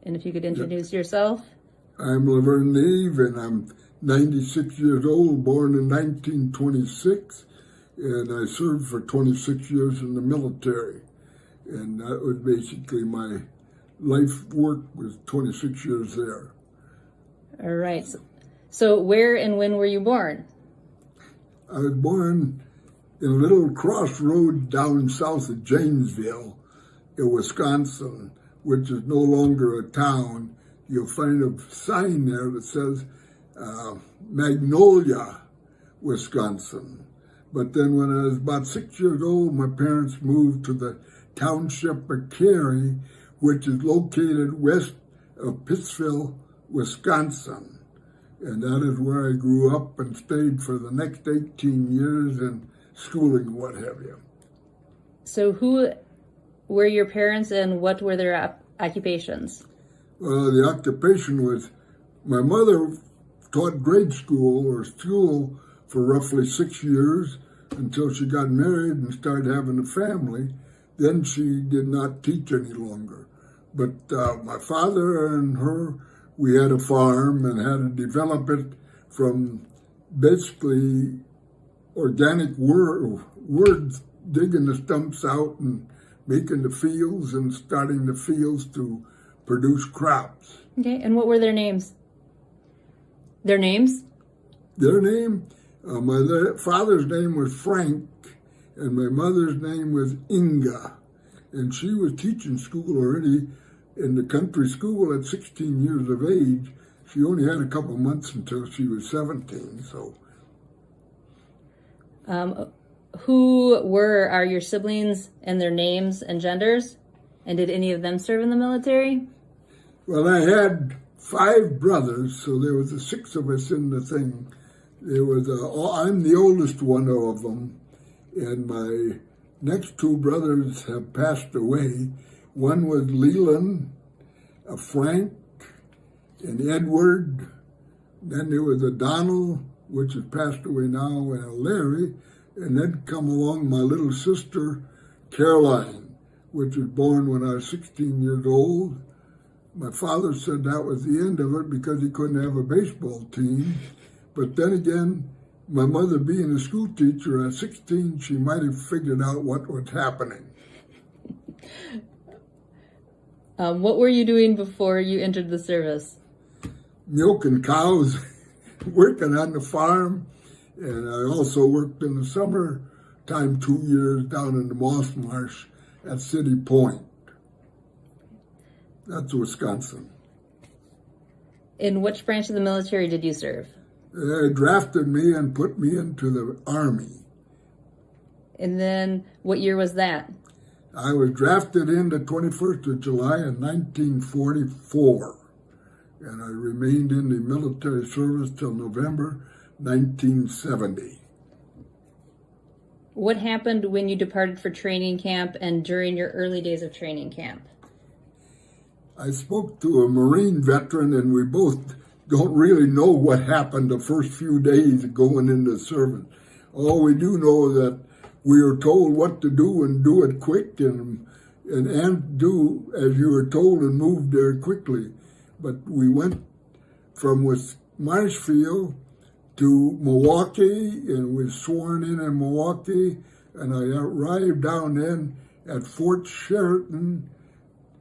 And if you could introduce yourself. I'm LaVerne Neve, and I'm 96 years old, born in 1926, and I served for 26 years in the military. And that was basically my life work, was 26 years there. All right. So where and when were you born? I was born in a little crossroad down south of Janesville in Wisconsin, which is no longer a town. You'll find a sign there that says Magnolia, Wisconsin. But then when I was about 6 years old, my parents moved to the township of Cary, which is located west of Pittsville, Wisconsin. And that is where I grew up and stayed for the next 18 years in schooling, what have you. So who were your parents and what were their occupations? Well, the occupation was, my mother taught grade school or school for roughly 6 years until she got married and started having a family. Then she did not teach any longer. But my father and her, we had a farm and had to develop it from basically organic words, digging the stumps out and making the fields and starting the fields to produce crops. Okay, and what were their names? Their names? Their name? My father's name was Frank, and my mother's name was Inga. And she was teaching school already in the country school at 16 years of age. She only had a couple months until she was 17, so. Who are your siblings and their names and genders? And did any of them serve in the military? Well, I had 5 brothers, so there was 6 of us in the thing. There was I'm the oldest one of them, and my next 2 brothers have passed away. One was Leland, Frank, and Edward. Then there was a Donald, which has passed away now, and a Larry. And then come along my little sister, Caroline, which was born when I was 16 years old. My father said that was the end of it because he couldn't have a baseball team. But then again, my mother being a school teacher at 16, she might have figured out what was happening. What were you doing before you entered the service? Milking cows, working on the farm, and I also worked in the summertime 2 years down in the Moss Marsh at City Point. That's Wisconsin. In which branch of the military did you serve? They drafted me and put me into the Army. And then what year was that? I was drafted in the 21st of July in 1944. And I remained in the military service till November 1970. What happened when you departed for training camp and during your early days of training camp? I spoke to a Marine veteran, and we both don't really know what happened the first few days going into service. All we do know that we were told what to do and do it quick and do as you were told and move there quickly. But we went from Marshfield to Milwaukee, and was sworn in Milwaukee, and I arrived down then at Fort Sheridan,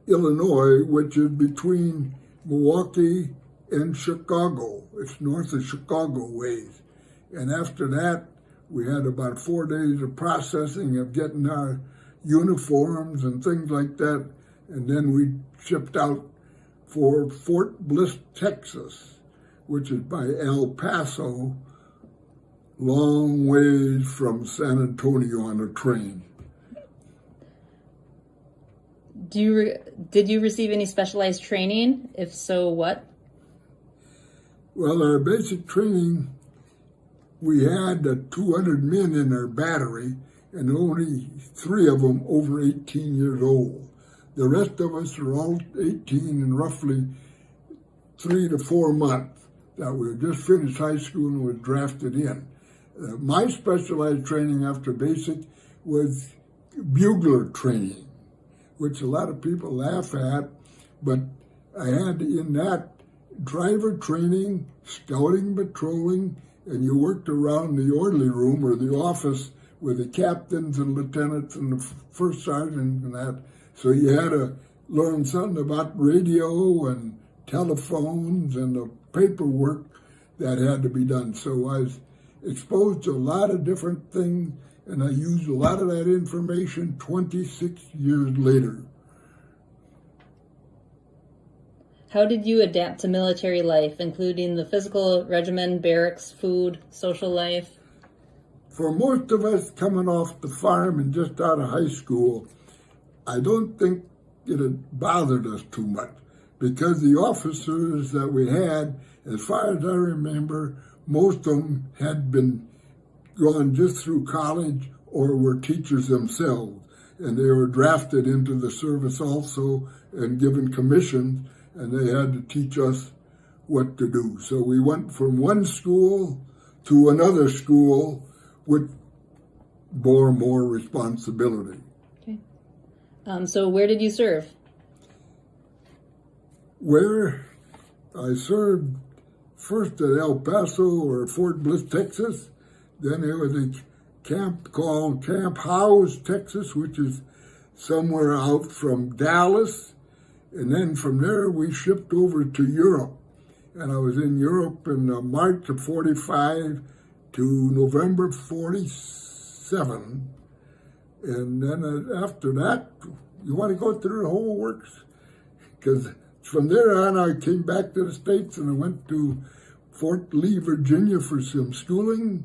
Illinois, which is between Milwaukee and Chicago. It's north of Chicago ways. And after that, we had about 4 days of processing of getting our uniforms and things like that, and then we shipped out for Fort Bliss, Texas, which is by El Paso, long ways from San Antonio on a train. Did you receive any specialized training? If so, what? Well, our basic training, we had 200 men in our battery, and only 3 of them over 18 years old. The rest of us are all 18 and roughly 3 to 4 months that we had just finished high school and was drafted in. My specialized training after basic was bugler training, which a lot of people laugh at, but I had in that driver training, scouting, patrolling, and you worked around the orderly room or the office with the captains and lieutenants and the first sergeant and that. So you had to learn something about radio and telephones and the paperwork that had to be done. So I was exposed to a lot of different things, and I used a lot of that information 26 years later. How did you adapt to military life, including the physical regimen, barracks, food, social life? For most of us coming off the farm and just out of high school, I don't think it had bothered us too much, because the officers that we had, as far as I remember, most of them had been gone just through college or were teachers themselves, and they were drafted into the service also and given commissions, and they had to teach us what to do. So we went from one school to another school, which bore more responsibility. Okay. So where did you serve? Where I served first at El Paso or Fort Bliss, Texas. Then there was a camp called Camp Howes, Texas, which is somewhere out from Dallas. And then from there we shipped over to Europe. And I was in Europe in March of 45 to November 47. And then after that, you want to go through the whole works? Because from there on, I came back to the States and I went to Fort Lee, Virginia for some schooling,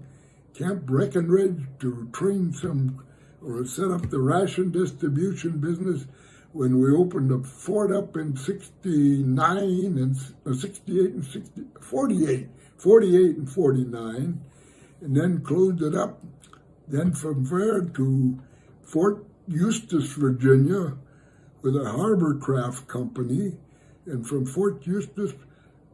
Camp Breckenridge to train some, or set up the ration distribution business when we opened the fort up in 69 and 68 and 48 and 49, and then closed it up. Then from there to Fort Eustis, Virginia, with a harbor craft company, and from Fort Eustis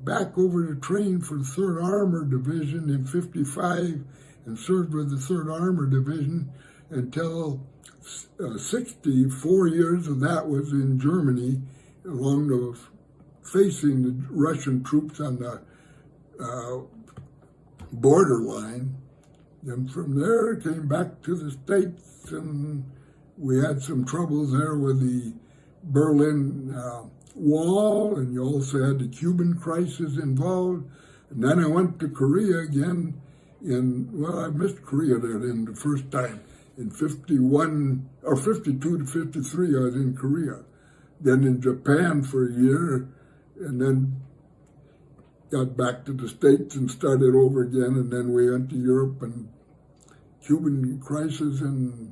back over to train for the 3rd Armored Division in 55, and served with the 3rd Armored Division until 64 years of that was in Germany, along the facing the Russian troops on the borderline. Then from there, came back to the States, and we had some troubles there with the Berlin Wall, and you also had the Cuban crisis involved. And then I went to Korea again I missed Korea there then the first time. In 51, or 52 to 53, I was in Korea. Then in Japan for a year, and then got back to the States and started over again, and then we went to Europe and Cuban crisis and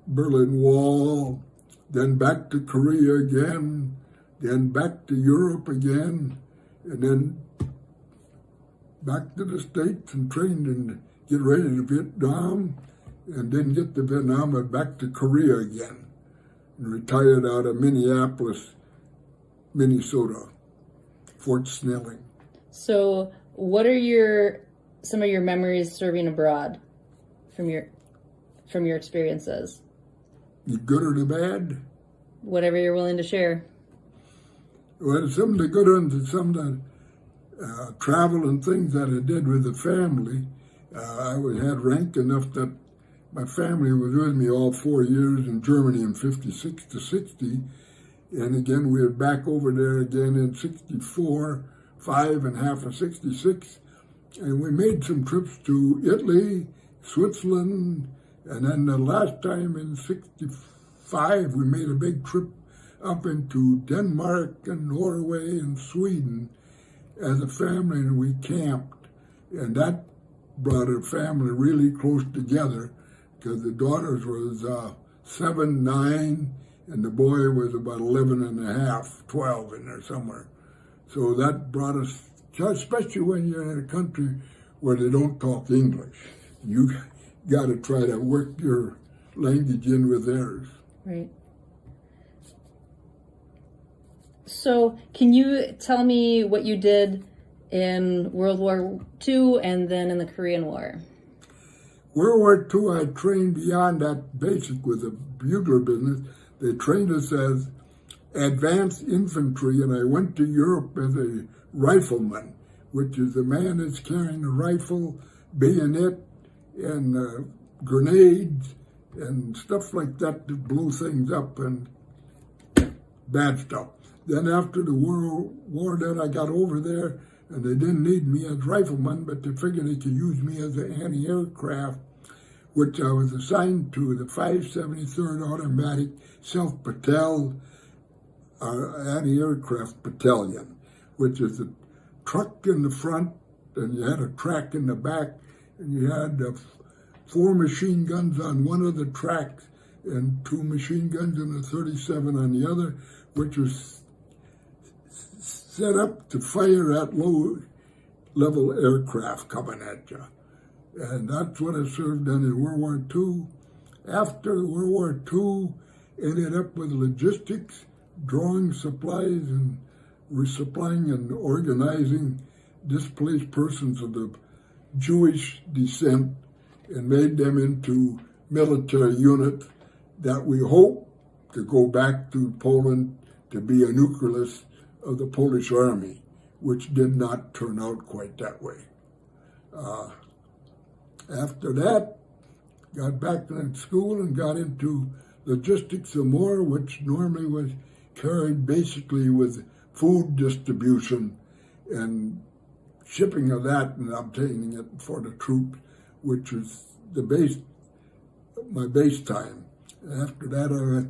Berlin Wall, then back to Korea again, then back to Europe again, and then back to the States and trained and get ready to Vietnam, and didn't get to Vietnam, but back to Korea again, and retired out of Minneapolis, Minnesota, Fort Snelling. So what are some of your memories serving abroad from your experiences? The good or the bad? Whatever you're willing to share. Well, some of the good ones and some of the travel and things that I did with the family. I had rank enough that my family was with me all 4 years in Germany in 56 to 60. And again, we were back over there again in 64, 5 and half of 66. And we made some trips to Italy, Switzerland, and then the last time in 65, we made a big trip up into Denmark and Norway and Sweden as a family, and we camped. And that brought our family really close together, because the daughters was 7, 9, and the boy was about 11 and a half, 12 in there somewhere. So that brought us, especially when you're in a country where they don't talk English. You got to try to work your language in with theirs. Right. So can you tell me what you did in World War II and then in the Korean War? World War II, I trained beyond that basic with the bugler business. They trained us as advanced infantry, and I went to Europe as a rifleman, which is a man that's carrying a rifle, bayonet, and grenades and stuff like that to blow things up and bad stuff. Then after the World War, then I got over there, and they didn't need me as rifleman, but they figured they could use me as an anti-aircraft, which I was assigned to the 573rd Automatic Self-Propelled Anti-Aircraft Battalion, which is a truck in the front, and you had a track in the back, and you had 4 machine guns on one of the tracks and 2 machine guns and a 37 on the other, which was set up to fire at low-level aircraft coming at you. And that's what I served in World War II. After World War II, ended up with logistics, drawing supplies and resupplying and organizing displaced persons of the Jewish descent and made them into military units that we hope to go back to Poland to be a nucleus of the Polish army, which did not turn out quite that way. After that, got back to school and got into logistics some more, which normally was carried basically with food distribution and shipping of that and obtaining it for the troops, which was my base time. After that, I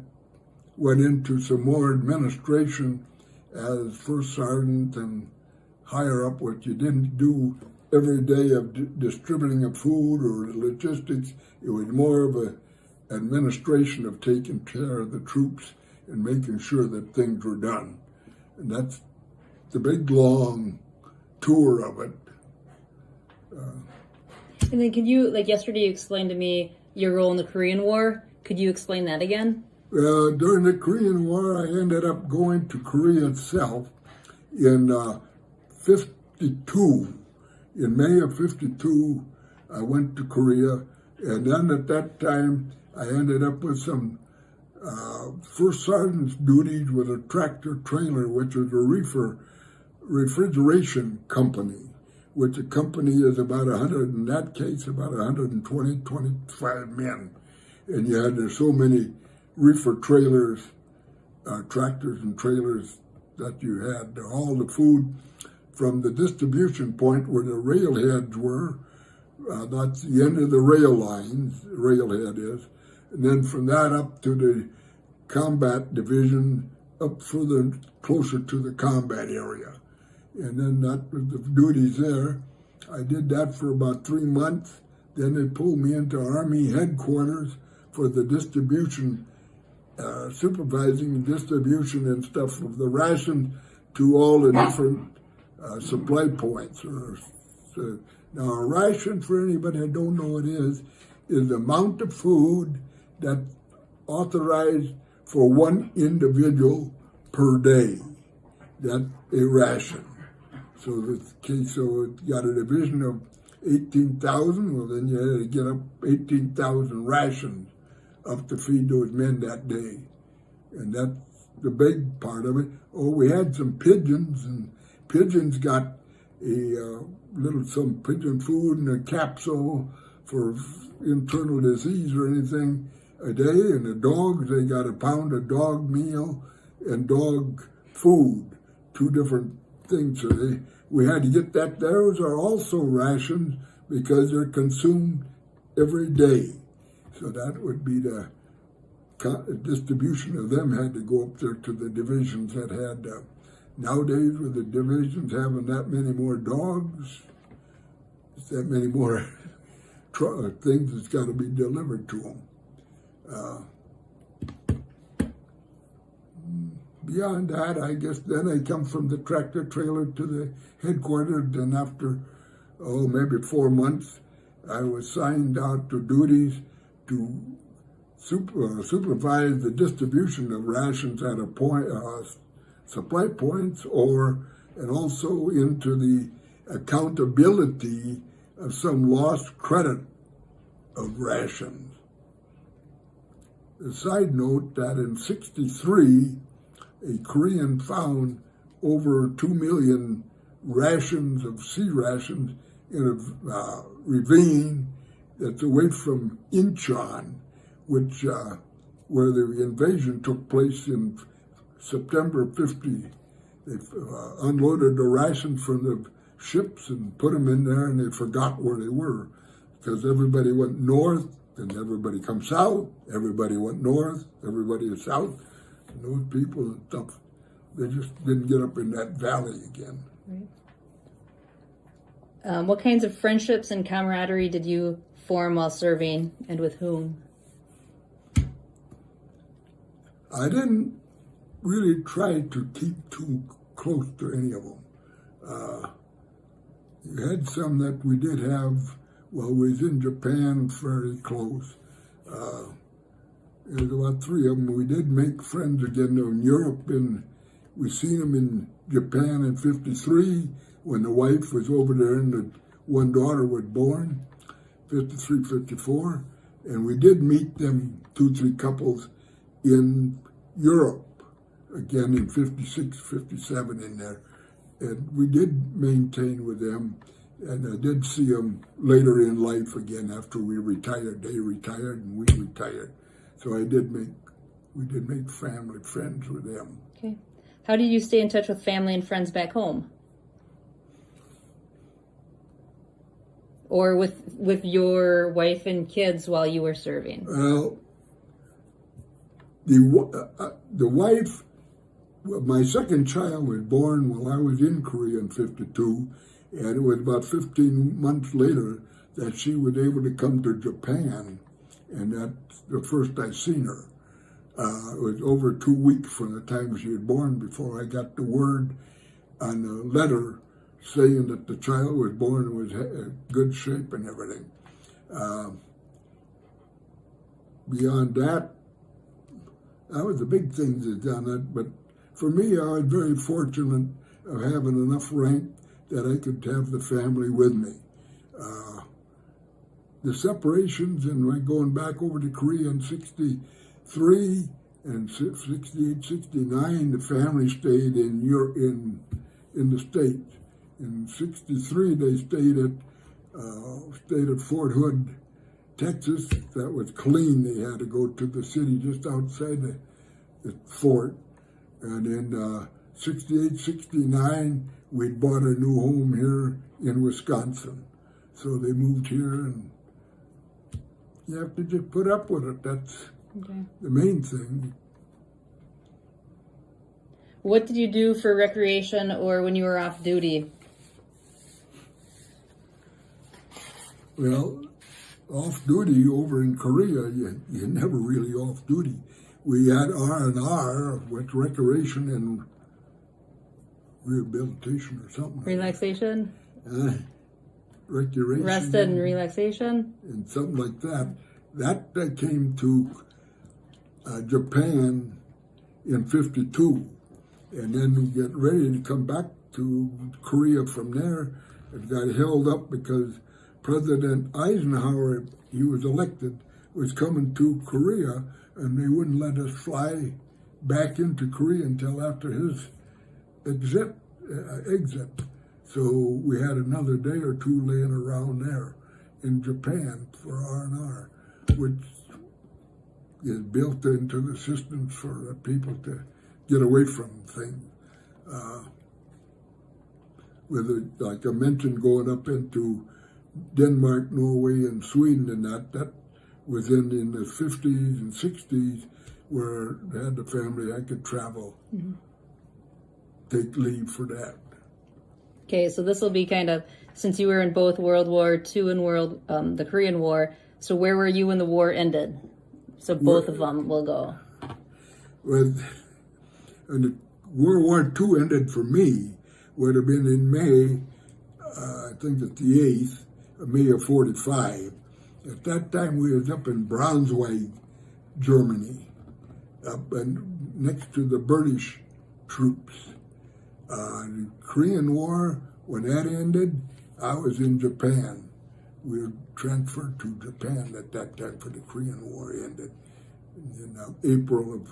went into some more administration as first sergeant and higher up, what you didn't do every day of distributing of food or logistics. It was more of an administration of taking care of the troops and making sure that things were done. And that's the big, long tour of it. And then could you, like yesterday you explained to me your role in the Korean War. Could you explain that again? During the Korean War, I ended up going to Korea itself in 52. In May of 52, I went to Korea, and then at that time, I ended up with some first sergeant's duties with a tractor trailer, which was a refrigeration company, which a company is about 100, in that case, about 120, 25 men. And you had there's so many reefer trailers, tractors and trailers that you had, all the food from the distribution point where the railheads were. That's the end of the rail lines, railhead is. And then from that up to the combat division, up further, closer to the combat area. And then that was the duties there. I did that for about 3 months. Then they pulled me into Army headquarters for the distribution, supervising distribution and stuff of the ration to all the different supply points. Now, a ration, for anybody that don't know what it is the amount of food that's authorized for one individual per day. That's a ration. So it got a division of 18,000. Well, then you had to get up 18,000 rations up to feed those men that day. And that's the big part of it. Oh, we had some pigeons, and pigeons got some pigeon food and a capsule for internal disease or anything a day. And the dogs, they got a pound of dog meal and dog food, 2 different things. So we had to get that. Those are also rations because they're consumed every day. So that would be the distribution of them had to go up there to the divisions that had. Nowadays, with the divisions having that many more dogs, that many more things that's got to be delivered to them. Beyond that, I guess then I come from the tractor trailer to the headquarters, and after, maybe 4 months, I was signed out to duties to supervise the distribution of rations at a supply points, and also into the accountability of some lost credit of rations. A side note that in '63, a Korean found over 2 million rations of sea rations in a ravine that's away from Incheon, which where the invasion took place in September 50. They unloaded the rations from the ships and put them in there, and they forgot where they were because everybody went north and everybody come south. Everybody went north, everybody is south. And those people and stuff, they just didn't get up in that valley again. Right. What kinds of friendships and camaraderie did you form while serving, and with whom? I didn't really try to keep too close to any of them. You had some that we did have while we was in Japan, fairly close. There was about 3 of them. We did make friends again in Europe, and we seen them in Japan in '53 when the wife was over there and the one daughter was born, '53, '54. And we did meet them, 2, 3 couples in Europe, again in '56, '57 in there. And we did maintain with them, and I did see them later in life again after we retired. They retired and we retired. So we did make family friends with them. Okay. How did you stay in touch with family and friends back home? Or with your wife and kids while you were serving? Well, the wife, my second child was born while I was in Korea in '52, and it was about 15 months later that she was able to come to Japan, and that's the first I seen her. It was over 2 weeks from the time she was born before I got the word on a letter saying that the child was born and was in good shape and everything. Beyond that, that was the big things that done it, but for me, I was very fortunate of having enough rank that I could have the family with me. The separations and going back over to Korea in '63 and '68, '69, the family stayed in the States. In '63, they stayed at Fort Hood, Texas. That was clean. They had to go to the city just outside the fort. And in '68, '69, we'd bought a new home here in Wisconsin. So they moved here, and you have to just put up with it. That's the main thing. What did you do for recreation or when you were off duty? Well, off duty over in Korea, you're never really off duty. We had R&R, which recreation and rehabilitation or something. Relaxation? Recreation. Rest and relaxation? And something like that. That came to Japan in '52. And then we get ready to come back to Korea from there. It got held up because President Eisenhower, he was elected, was coming to Korea, and they wouldn't let us fly back into Korea until after his exit. So we had another day or 2 laying around there in Japan for R&R, which is built into the systems for the people to get away from things. Like I mentioned, going up into Denmark, Norway, and Sweden, and that was in the 50s and 60s, where I had the family, I could travel, take leave for that. Okay, so this will be kind of, since you were in both World War II and the Korean War, so where were you when the war ended? So both of them will go. Well, and the World War II ended for me, would have been in May, I think it's the 8th, May of '45. At that time, we was up in Braunschweig, Germany, up and next to the British troops. The Korean War, when that ended, I was in Japan. We were transferred to Japan at that time for the Korean War ended in April of,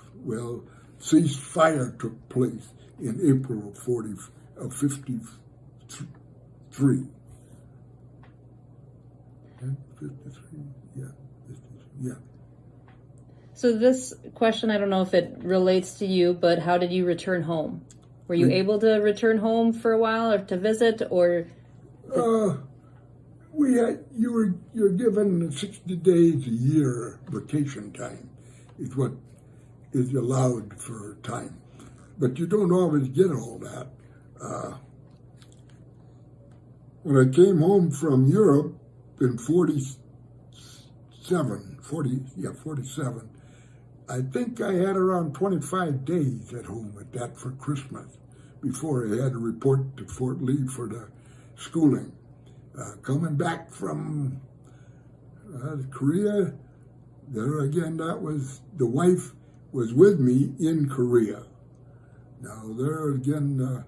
ceasefire took place in April of 53. Okay, 53, yeah, 53, yeah. So this question, I don't know if it relates to you, but how did you return home? Were you able to return home for a while or to visit, or? You're given 60 days a year vacation time is what is allowed for time. But you don't always get all that. When I came home from Europe in 47, I think I had around 25 days at home at that for Christmas before I had to report to Fort Lee for the schooling. Coming back from Korea, there again, the wife was with me in Korea. Now there again,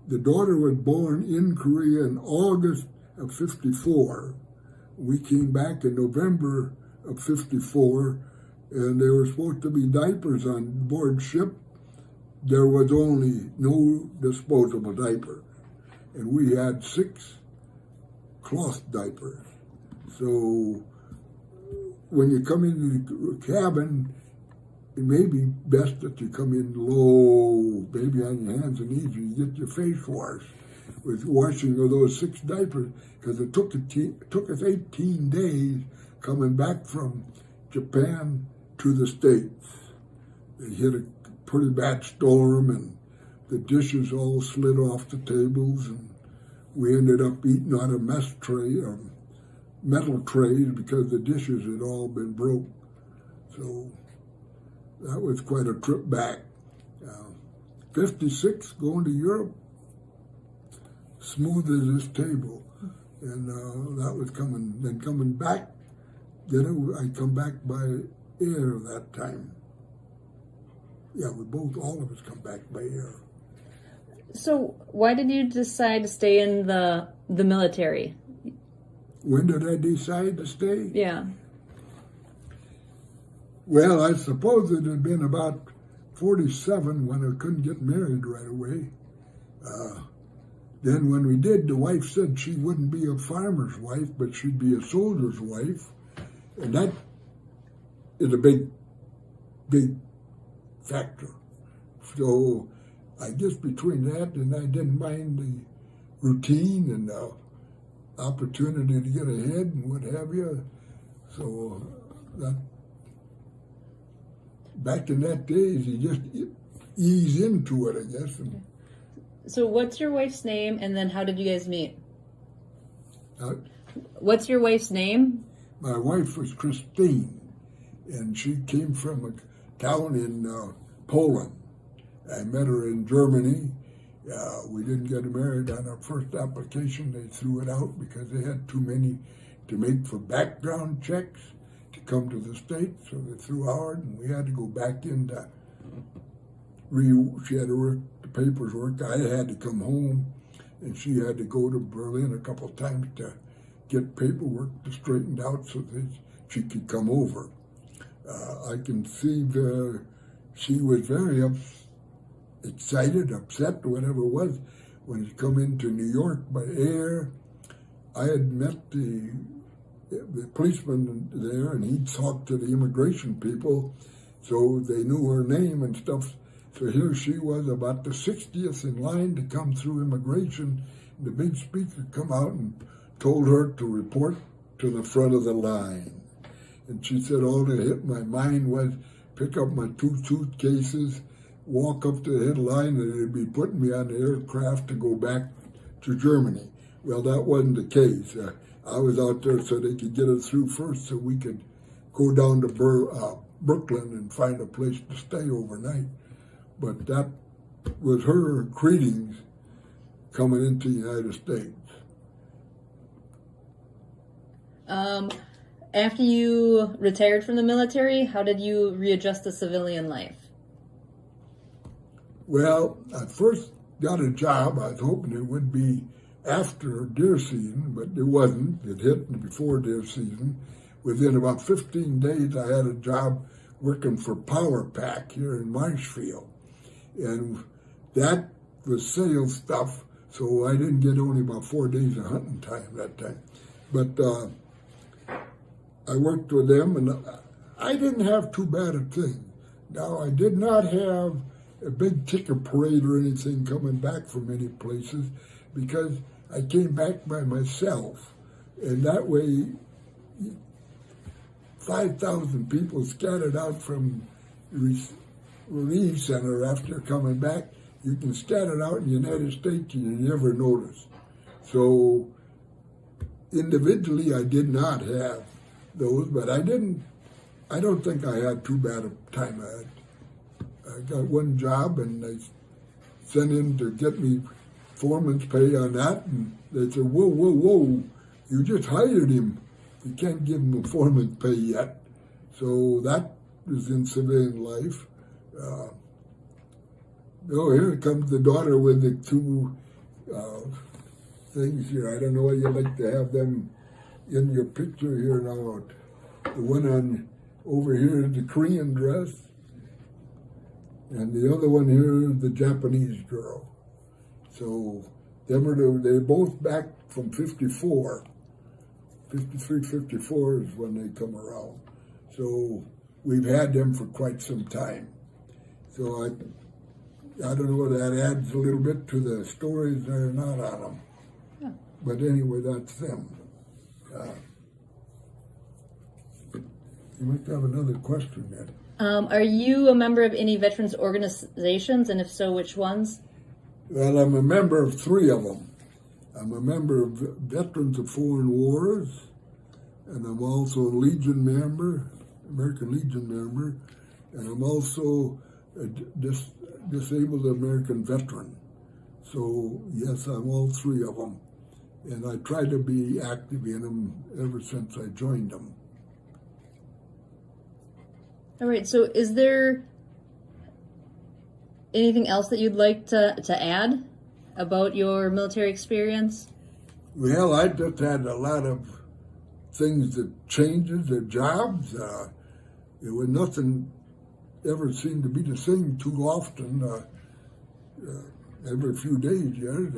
the daughter was born in Korea in August of 54. We came back in November of 54, and there were supposed to be diapers on board ship. There was only no disposable diaper, and we had 6 cloth diapers. So when you come into the cabin, it may be best that you come in low, maybe on your hands and knees, and you get your face washed with washing of those 6 diapers, because it took us 18 days coming back from Japan to the States. They hit a pretty bad storm, and the dishes all slid off the tables, and we ended up eating on a mess tray or metal trays because the dishes had all been broke. So that was quite a trip back. 56, going to Europe, smooth as this table. And that was coming. Then coming back, I come back by air that time. Yeah, all of us come back by air. So why did you decide to stay in the military? When did I decide to stay? Yeah. Well, I suppose it had been about 47 when I couldn't get married right away. Then when we did, the wife said she wouldn't be a farmer's wife, but she'd be a soldier's wife. And that is a big factor. So I guess between that and I didn't mind the routine and the opportunity to get ahead and what have you. So that back in that days, you just ease into it, I guess. And, so what's your wife's name, and then how did you guys meet? What's your wife's name? My wife was Christine, and she came from a town in Poland. I met her in Germany. We didn't get married on our first application. They threw it out because they had too many to make for background checks to come to the States, so they threw out, and we had to go back in to she had to work the paperwork. I had to come home, and she had to go to Berlin a couple of times to get paperwork straightened out so that she could come over. I can see she was very excited, upset, whatever it was, when she come into New York by air. I had met the policeman there, and he talked to the immigration people, so they knew her name and stuff. So here she was, about the 60th in line to come through immigration. The big speaker come out and told her to report to the front of the line. And she said all that hit my mind was pick up my 2 suitcases, walk up to the head line, and they'd be putting me on the aircraft to go back to Germany. Well, that wasn't the case. I was out there so they could get us through first so we could go down to Brooklyn and find a place to stay overnight. But that was her greetings coming into the United States. After you retired from the military, how did you readjust to civilian life? Well, I first got a job. I was hoping it would be after deer season, but it wasn't. It hit before deer season. Within about 15 days, I had a job working for Power Pack here in Marshfield. And that was sales stuff, so I didn't get only about 4 days of hunting time that time. But I worked with them, and I didn't have too bad a thing. Now, I did not have a big ticker parade or anything coming back from any places, because I came back by myself. And that way, 5,000 people scattered out from Relief Center after coming back. You can scatter out in the United States and you never notice. So individually, I did not have those, but I don't think I had too bad a time. I got one job and they sent in to get me foreman's pay on that, and they said, whoa, you just hired him. You can't give him a foreman's pay yet. So that was in civilian life. Here comes the daughter with the two things here. I don't know why you like to have them in your picture here now. The one on over here is the Korean dress, and the other one here is the Japanese girl. So they're both back from 54. 53, 54 is when they come around. So we've had them for quite some time. So I don't know whether that adds a little bit to the stories that are not on them. Yeah. But anyway, that's them. You might have another question then. Are you a member of any veterans organizations, and if so, which ones? Well, I'm a member of 3 of them. I'm a member of Veterans of Foreign Wars, and I'm also a Legion member, American Legion member, and I'm also a disabled American veteran. So, yes, I'm all 3 of them. And I try to be active in them ever since I joined them. All right, so is there anything else that you'd like to add about your military experience? Well, I just had a lot of things that changes, the jobs. It was nothing ever seemed to be the same too often, every few days, yes.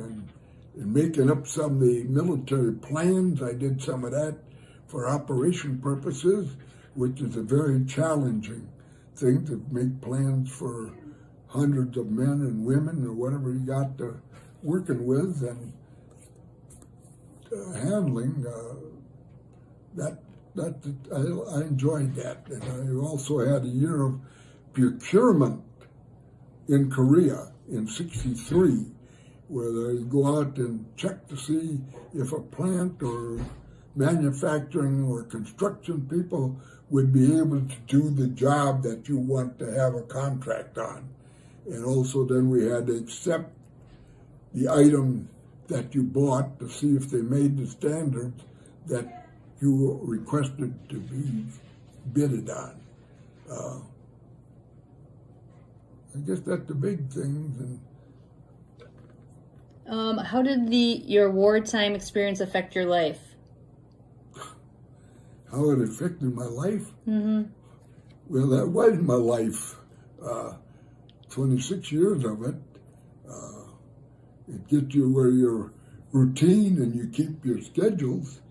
And making up some of the military plans, I did some of that for operation purposes, which is a very challenging thing to make plans for hundreds of men and women or whatever you got to working with and handling. I enjoyed that. And I also had a year of procurement in Korea in '63, where they go out and check to see if a plant or manufacturing or construction people would be able to do the job that you want to have a contract on. And also then we had to accept the item that you bought to see if they made the standards that you requested to be bidded on. I guess that's the big things. And how did your wartime experience affect your life? how it affected my life? Mm-hmm. Well, that was my life. 26 years of it. It gets you where you're routine and you keep your schedules.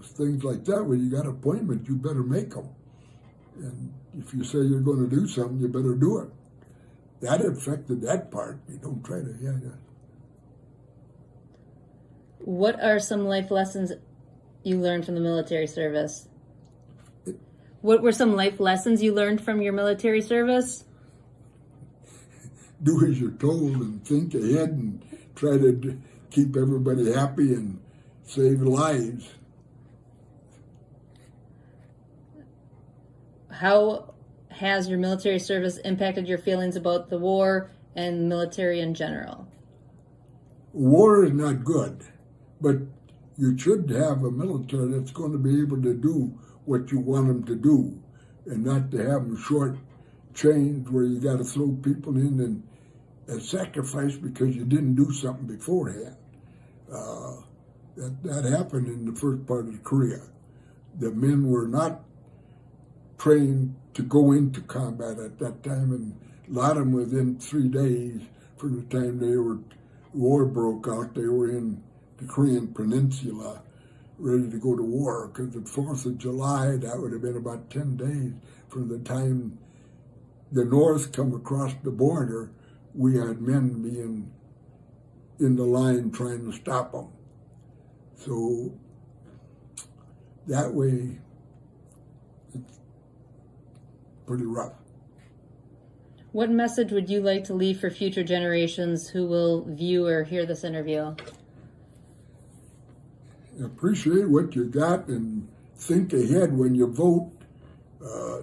Things like that, when you got appointments, you better make them. And if you say you're going to do something, you better do it. That affected that part. You don't try to, yeah. What are some life lessons you learned from the military service? What were some life lessons you learned from your military service? Do as you're told and think ahead and try to keep everybody happy and save lives. How has your military service impacted your feelings about the war and military in general? War is not good, but you should have a military that's going to be able to do what you want them to do, and not to have them short changed where you got to throw people in and sacrifice because you didn't do something beforehand. That happened in the first part of Korea. The men were not trained to go into combat at that time, and a lot of them within 3 days from the time war broke out, they were in the Korean Peninsula ready to go to war, because the 4th of July, that would have been about 10 days from the time the North come across the border. We had men being in the line trying to stop them. So that way, it's pretty rough. What message would you like to leave for future generations who will view or hear this interview? Appreciate what you got and think ahead when you vote,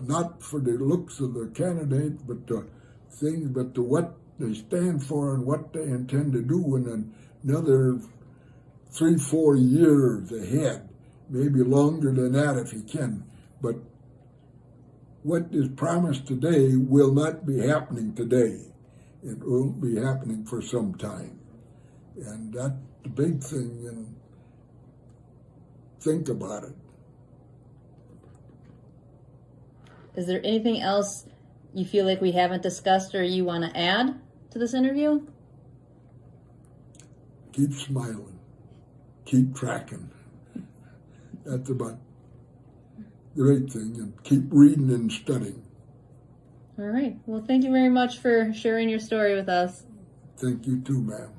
not for the looks of the candidate, but the things, but to what they stand for and what they intend to do in another 3-4 years ahead, maybe longer than that if you can. But what is promised today will not be happening today. It won't be happening for some time. And that's the big thing, and think about it. Is there anything else you feel like we haven't discussed or you want to add to this interview? Keep smiling. Keep tracking. That's about the right thing. And keep reading and studying. All right. Well, thank you very much for sharing your story with us. Thank you too, ma'am.